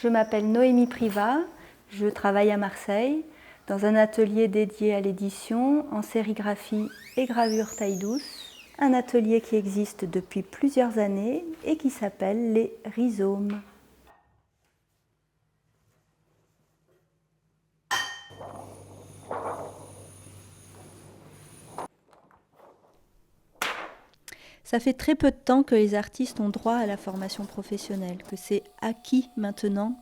Je m'appelle Noémie Privat, je travaille à Marseille dans un atelier dédié à l'édition en sérigraphie et gravure taille douce, un atelier qui existe depuis plusieurs années et qui s'appelle les Rhizomes. Ça fait très peu de temps que les artistes ont droit à la formation professionnelle, que c'est acquis maintenant,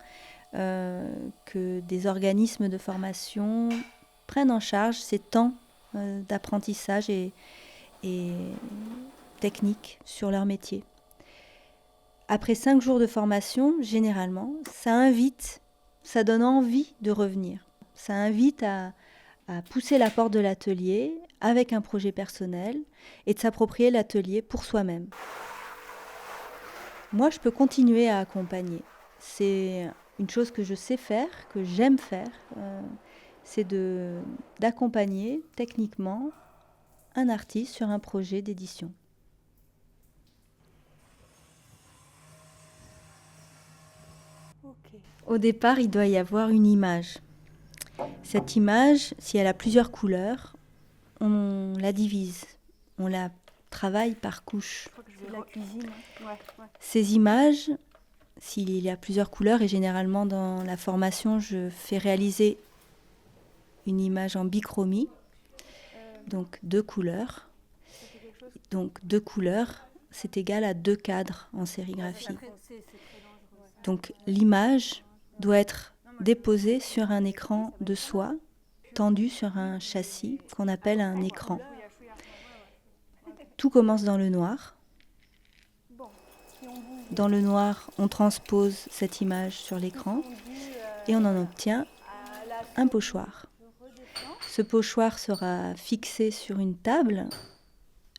que des organismes de formation prennent en charge ces temps d'apprentissage et technique sur leur métier. Après 5 jours de formation, généralement, ça donne envie de revenir. Ça invite à pousser la porte de l'atelier avec un projet personnel et de s'approprier l'atelier pour soi-même. Moi, je peux continuer à accompagner. C'est une chose que je sais faire, que j'aime faire, c'est d'accompagner techniquement un artiste sur un projet d'édition. Au départ, il doit y avoir une image. Cette image, si elle a plusieurs couleurs, on la divise, on la travaille par couches. Ces images, s'il y a plusieurs couleurs, et généralement dans la formation, je fais réaliser une image en bichromie, donc 2 couleurs. Donc 2 couleurs, c'est égal à 2 cadres en sérigraphie. Donc l'image doit être déposée sur un écran de soie, tendu sur un châssis qu'on appelle un écran. Tout commence dans le noir. Dans le noir, on transpose cette image sur l'écran et on en obtient un pochoir. Ce pochoir sera fixé sur une table,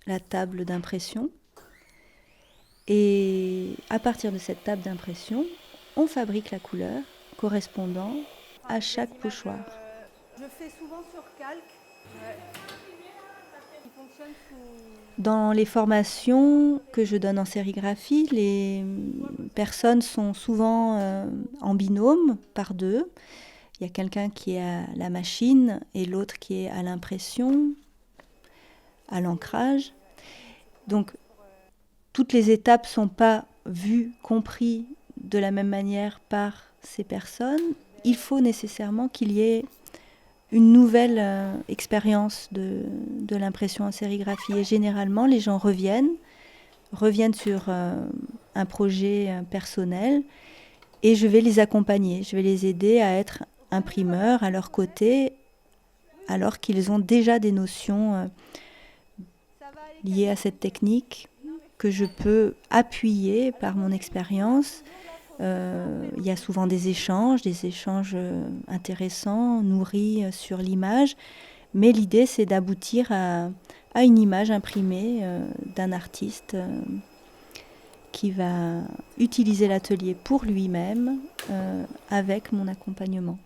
la table d'impression. Et à partir de cette table d'impression, on fabrique la couleur correspondant à chaque pochoir. Je fais souvent sur calque. Dans les formations que je donne en sérigraphie, les personnes sont souvent en binôme, par 2. Il y a quelqu'un qui est à la machine et l'autre qui est à l'impression, à l'ancrage. Donc, toutes les étapes ne sont pas vues, comprises de la même manière par ces personnes. Il faut nécessairement qu'il y ait une nouvelle expérience de l'impression en sérigraphie. Et généralement, les gens reviennent sur un projet personnel et je vais les accompagner. Je vais les aider à être imprimeurs à leur côté alors qu'ils ont déjà des notions liées à cette technique que je peux appuyer par mon expérience. Il y a souvent des échanges intéressants, nourris sur l'image, mais l'idée c'est d'aboutir à une image imprimée d'un artiste qui va utiliser l'atelier pour lui-même avec mon accompagnement.